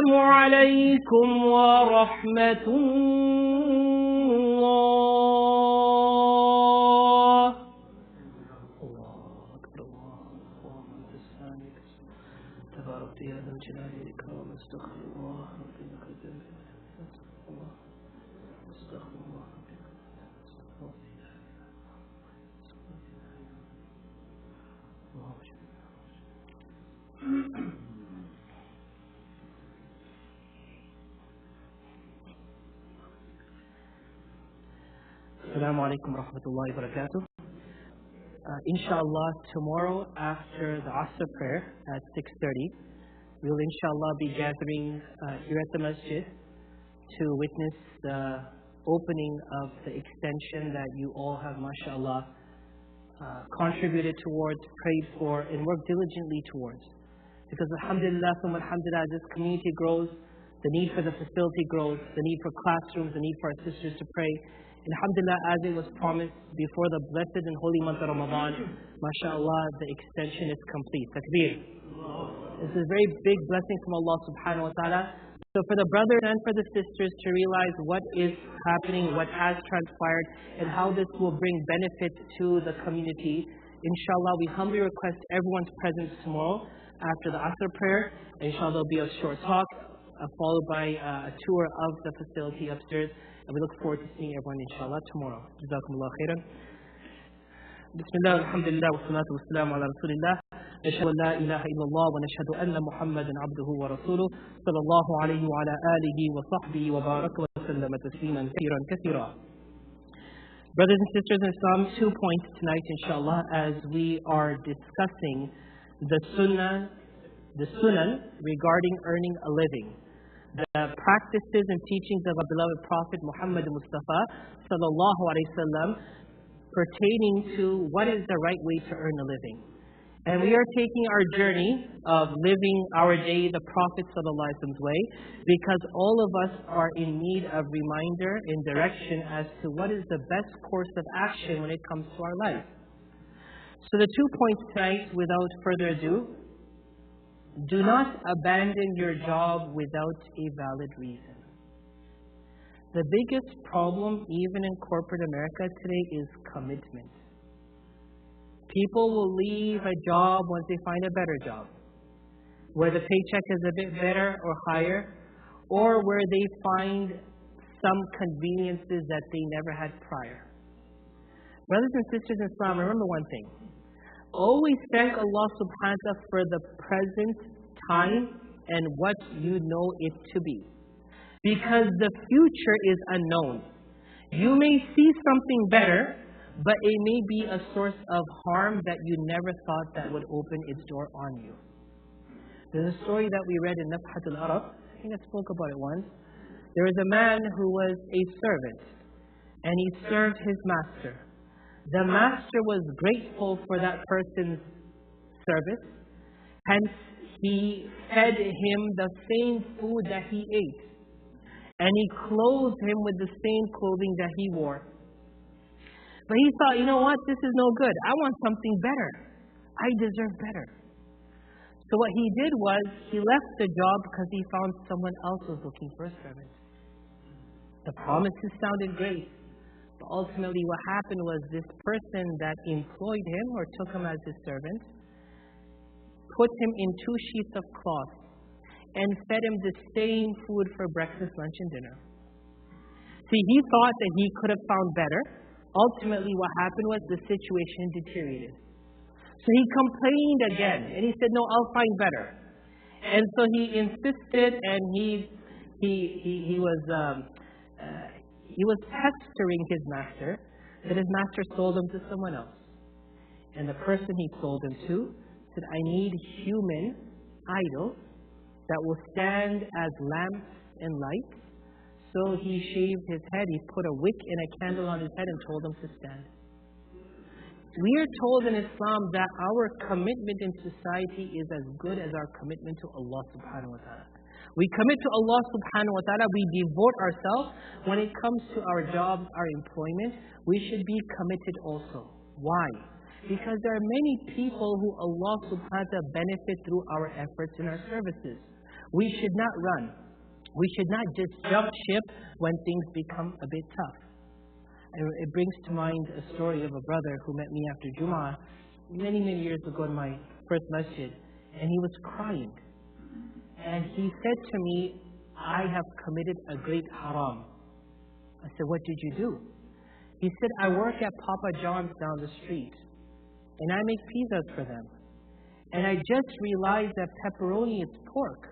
عليكم ورحمة الله. الله أكبر. الله أنت السامع تبارك يا ذا الجلال والإكرام. استغفر الله ربنا كذب. استغفر الله. Assalamu alaikum wa rahmatullahi wa barakatuh. Inshallah, tomorrow after the Asr prayer at 6:30, we will inshallah be gathering here at the masjid to witness the opening of the extension that you all have, mashallah, contributed towards, prayed for, and worked diligently towards. Because alhamdulillah, alhamdulillah, as this community grows, the need for the facility grows, the need for classrooms, the need for our sisters to pray. And alhamdulillah, as it was promised before the blessed and holy month of Ramadan, mashallah, the extension is complete. Takbir. This is a very big blessing from Allah subhanahu wa ta'ala. So for the brothers and for the sisters to realize what is happening, what has transpired, and how this will bring benefit to the community, inshallah, we humbly request everyone's presence tomorrow after the Asr prayer. Inshallah, there will be a short talk, followed by a tour of the facility upstairs. And we look forward to seeing everyone, inshallah, tomorrow. Jazakumullah khairan. Bismillah, alhamdulillah, wa salatu wa salam ala rasulillah. Nashhadu an la ilaha illallah wa nashhadu anna Muhammadan abduhu wa rasuluh. Sallallahu alayhi wa ala alihi wa sahbihi wa baraka wa sallama tasliman kathiran kathira. Brothers and sisters in Islam, 2 points tonight, inshallah, as we are discussing the sunan regarding earning a living. The practices and teachings of our beloved Prophet Muhammad Mustafa sallallahu alaihi wasallam pertaining to what is the right way to earn a living. And we are taking our journey of living our day the Prophet sallallahu alaihi wasallam's way, because all of us are in need of reminder and direction as to what is the best course of action when it comes to our life. So the 2 points tonight, without further ado: do not abandon your job without a valid reason. The biggest problem, even in corporate America today, is commitment. People will leave a job once they find a better job, where the paycheck is a bit better or higher, or where they find some conveniences that they never had prior. Brothers and sisters in Islam, remember one thing. Always thank Allah subhanahu wa ta'ala for the present time and what you know it to be. Because the future is unknown. You may see something better, but it may be a source of harm that you never thought that would open its door on you. There's a story that we read in Nafhat al-Arab. I think I spoke about it once. There was a man who was a servant, and he served his master. The master was grateful for that person's service, hence he fed him the same food that he ate, and he clothed him with the same clothing that he wore. But he thought, you know what, this is no good. I want something better. I deserve better. So what he did was, he left the job because he found someone else was looking for a servant. The promises sounded great. But ultimately what happened was, this person that employed him or took him as his servant put him in 2 sheets of cloth and fed him the same food for breakfast, lunch, and dinner. See, he thought that he could have found better. Ultimately what happened was, the situation deteriorated. So he complained again, and he said, no, I'll find better. And so he insisted, and he was pestering his master, that his master sold him to someone else. And the person he sold him to said, I need human idols that will stand as lamps and lights. So he shaved his head, he put a wick and a candle on his head and told him to stand. We are told in Islam that our commitment in society is as good as our commitment to Allah subhanahu wa ta'ala. We commit to Allah subhanahu wa ta'ala, we devote ourselves. When it comes to our jobs, our employment, we should be committed also. Why? Because there are many people who Allah subhanahu wa ta'ala benefit through our efforts and our services. We should not run. We should not just jump ship when things become a bit tough. It brings to mind a story of a brother who met me after Jummah many, many years ago in my first masjid, and he was crying. And he said to me, I have committed a great haram. I said, what did you do? He said, I work at Papa John's down the street, and I make pizzas for them. And I just realized that pepperoni is pork.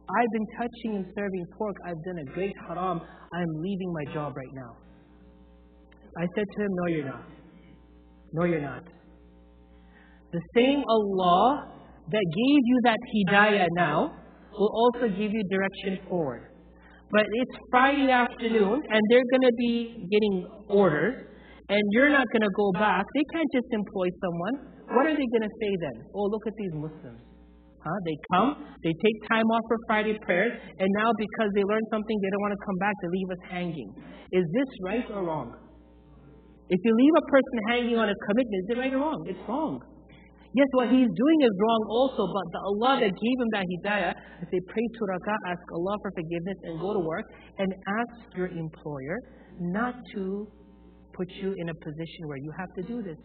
I've been touching and serving pork. I've done a great haram. I'm leaving my job right now. I said to him, no, you're not. No, you're not. The same Allah that gave you that hidayah now will also give you direction forward. But it's Friday afternoon and they're going to be getting orders and you're not going to go back. They can't just employ someone. What are they going to say then? Oh, look at these Muslims. They come, they take time off for Friday prayers, and now because they learned something, they don't want to come back, they leave us hanging. Is this right or wrong? If you leave a person hanging on a commitment, is it right or wrong? It's wrong. Yes, what he's doing is wrong also, but the Allah that gave him that hidayah, I say pray to Rakah, ask Allah for forgiveness and go to work, and ask your employer not to put you in a position where you have to do this.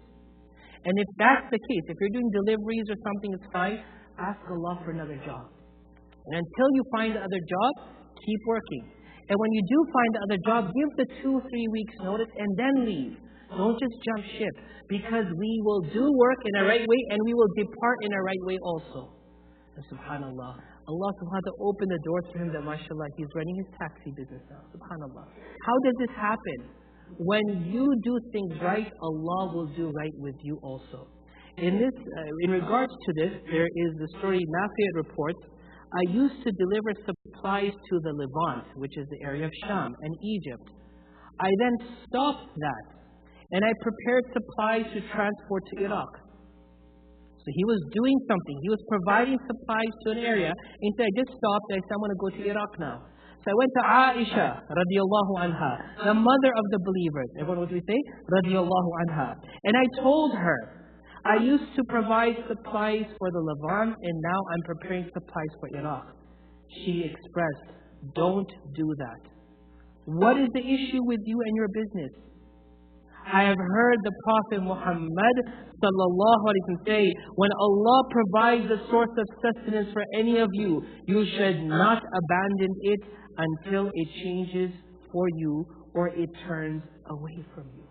And if that's the case, if you're doing deliveries or something, it's fine. Ask Allah for another job. And until you find the other job, keep working. And when you do find the other job, give the 2-3 weeks notice and then leave. Don't just jump ship. Because we will do work in a right way and we will depart in a right way also. And subhanAllah, Allah subhanahu wa ta'ala opened the doors for him that mashallah, he's running his taxi business now. SubhanAllah. How does this happen? When you do things right, Allah will do right with you also. In regards to this, there is the story Nafi' reports. I used to deliver supplies to the Levant, which is the area of Sham and Egypt. I then stopped that, and I prepared supplies to transport to Iraq. So he was doing something. He was providing supplies to an area. Instead, I just stopped and I said, I want to go to Iraq now. So I went to Isha, radiallahu anha, the mother of the believers. Everyone, what do we say? Radiallahu anha. And I told her, I used to provide supplies for the Levant, and now I'm preparing supplies for Iraq. She expressed, don't do that. What is the issue with you and your business? I have heard the Prophet Muhammad sallallahu alaihi wasallam say, when Allah provides the source of sustenance for any of you, you should not abandon it until it changes for you or it turns away from you.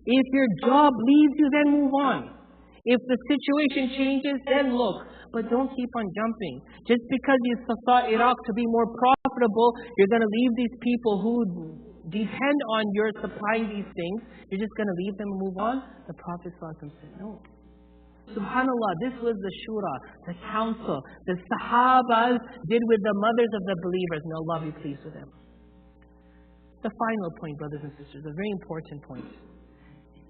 If your job leaves you, then move on. If the situation changes, then look. But don't keep on jumping. Just because you thought Iraq to be more profitable, you're going to leave these people who depend on your supplying these things. You're just going to leave them and move on? The Prophet ﷺ said, no. SubhanAllah, this was the shura, the council, the sahabas did with the mothers of the believers. May Allah be pleased with them. The final point, brothers and sisters, a very important point,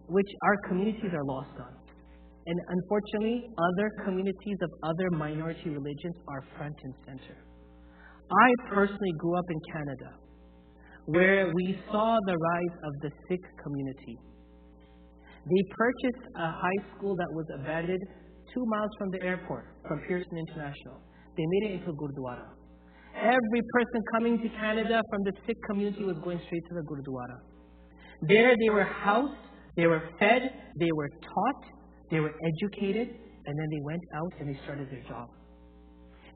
which our communities are lost on. And unfortunately, other communities of other minority religions are front and center. I personally grew up in Canada, where we saw the rise of the Sikh community. They purchased a high school that was abandoned 2 miles from the airport, from Pearson International. They made it into a Gurdwara. Every person coming to Canada from the Sikh community was going straight to the Gurdwara. There they were housed, they were fed, they were taught, they were educated, and then they went out and they started their job.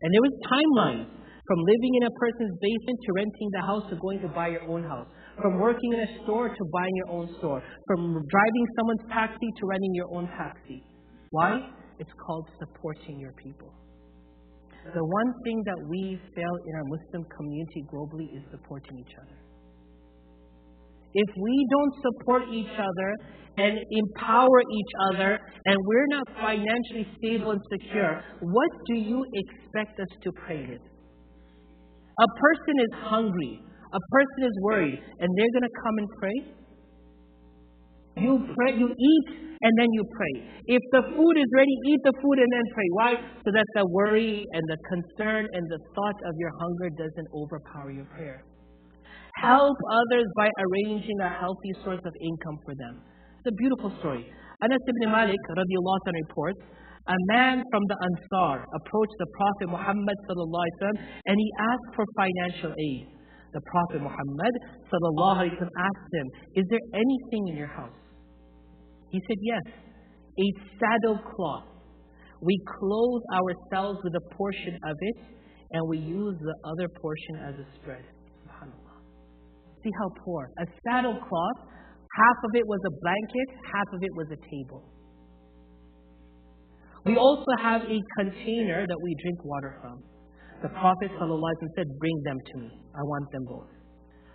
And there was timelines from living in a person's basement to renting the house to going to buy your own house, from working in a store to buying your own store, from driving someone's taxi to renting your own taxi. Why? It's called supporting your people. The one thing that we fail in our Muslim community globally is supporting each other. If we don't support each other and empower each other, and we're not financially stable and secure, what do you expect us to pray with? A person is hungry, a person is worried, and they're going to come and pray? You pray, you eat, and then you pray. If the food is ready, eat the food and then pray. Why? So that the worry and the concern and the thought of your hunger doesn't overpower your prayer. Help others by arranging a healthy source of income for them. It's a beautiful story. Anas ibn Malik radiallahu anhu reports, a man from the Ansar approached the Prophet Muhammad sallallahu alaihi wasallam and he asked for financial aid. The Prophet Muhammad sallallahu alaihi wasallam asked him, "Is there anything in your house?" He said, "Yes, a saddle cloth. We clothe ourselves with a portion of it and we use the other portion as a spread." SubhanAllah. See how poor. A saddle cloth, half of it was a blanket, half of it was a table. We also have a container that we drink water from. The Prophet ﷺ said, "Bring them to me. I want them both."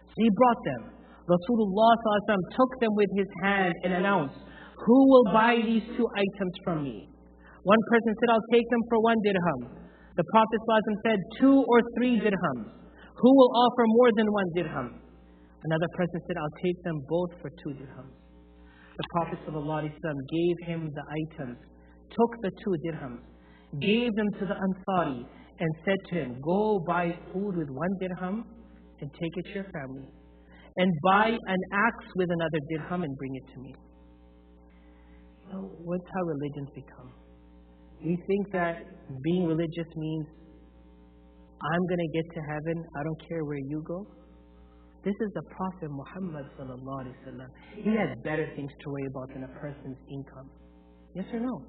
So he brought them. Rasulullah ﷺ took them with his hand and announced, "Who will buy these two items from me?" One person said, "I'll take them for 1 dirham." The Prophet ﷺ said, 2 or 3 dirhams. Who will offer more than 1 dirham? Another person said, "I'll take them both for 2 dirhams." The Prophet ﷺ gave him the items, took the 2 dirhams, gave them to the Ansari, and said to him, "Go buy food with 1 dirham and take it to your family. And buy an axe with another dirham and bring it to me." You know, what's how religions become. We think that being religious means I'm going to get to heaven, I don't care where you go. This is the Prophet Muhammad sallallahu alaihi wasallam. He has better things to worry about than a person's income. Yes or no?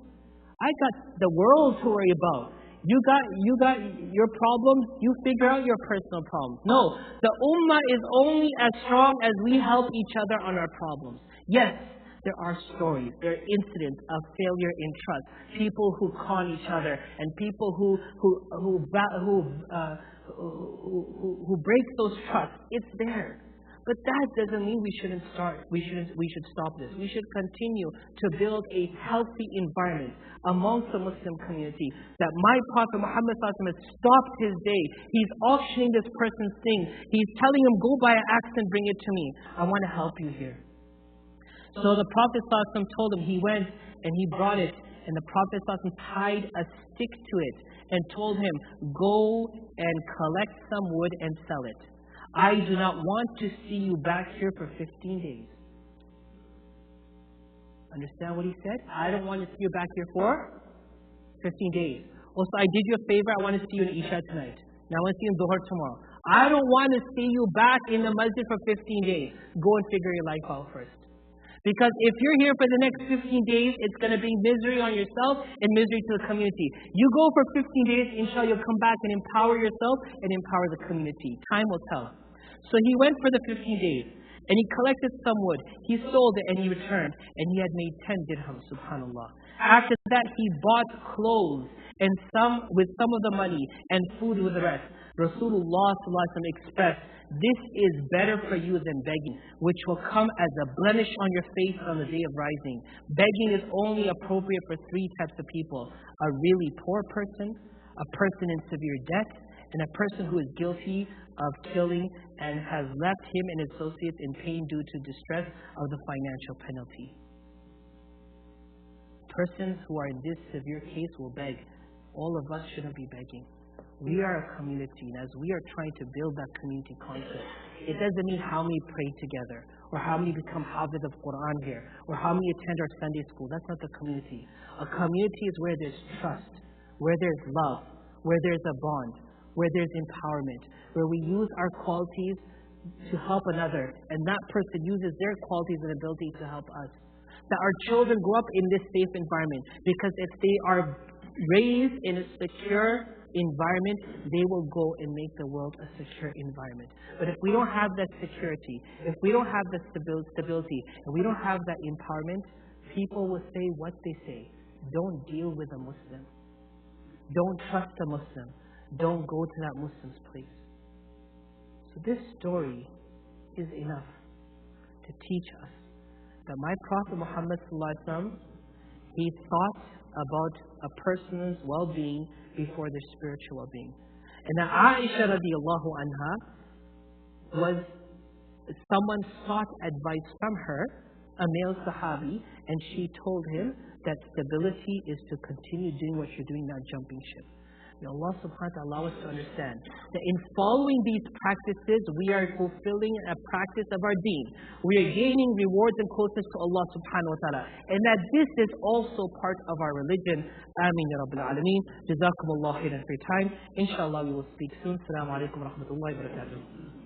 I got the world to worry about. You got your problems, you figure out your personal problems. No, the ummah is only as strong as we help each other on our problems. Yes, there are stories, there are incidents of failure in trust, people who con each other, and people who break those trusts. It's there. But that doesn't mean we should stop this. We should continue to build a healthy environment amongst the Muslim community. That my Prophet Muhammad ﷺ has stopped his day. He's auctioning this person's things. He's telling him, "Go buy an axe and bring it to me. I want to help you here." So the Prophet ﷺ told him, he went and he brought it. And the Prophet ﷺ tied a stick to it and told him, "Go and collect some wood and sell it. I do not want to see you back here for 15 days. Understand what he said? I don't want to see you back here for 15 days. Also, I did you a favor. I want to see you in Isha tonight. Now I want to see you in Dhuhr tomorrow. I don't want to see you back in the masjid for 15 days. Go and figure your life out first. Because if you're here for the next 15 days, it's going to bring misery on yourself and misery to the community. You go for 15 days, inshallah, you'll come back and empower yourself and empower the community. Time will tell." So he went for the 15 days and he collected some wood. He sold it and he returned and he had made 10 dirhams, subhanAllah. After that, he bought clothes and some of the money and food with the rest. Rasulullah ﷺ expressed, "This is better for you than begging, which will come as a blemish on your face on the day of rising." Begging is only appropriate for 3 types of people: a really poor person, a person in severe debt, and a person who is guilty of killing and has left him and his associates in pain due to distress of the financial penalty. Persons who are in this severe case will beg. All of us shouldn't be begging. We are a community, and as we are trying to build that community concept, it doesn't mean how many pray together, or how many become hafiz of Quran here, or how many attend our Sunday school. That's not the community. A community is where there's trust, where there's love, where there's a bond, where there's empowerment, where we use our qualities to help another, and that person uses their qualities and ability to help us. That our children grow up in this safe environment, because if they are raised in a secure environment, they will go and make the world a secure environment. But if we don't have that security, if we don't have that stability, and we don't have that empowerment, people will say what they say. Don't deal with a Muslim. Don't trust a Muslim. Don't go to that Muslim's place. So this story is enough to teach us that my Prophet Muhammad ﷺ, he thought about a person's well-being before their spiritual well-being. And that Aisha radiallahu anha was someone sought advice from her, a male Sahabi, and she told him that stability is to continue doing what you're doing, not jumping ship. May Allah subhanahu wa ta'ala allow us to understand that in following these practices, we are fulfilling a practice of our deen. We are gaining rewards and closeness to Allah subhanahu wa ta'ala. And that this is also part of our religion. Ameen ya Rabbil Alameen. Jazakumullah khairan for your time. Inshallah, we will speak soon. Assalamu alaikum wa rahmatullahi wa barakatuh.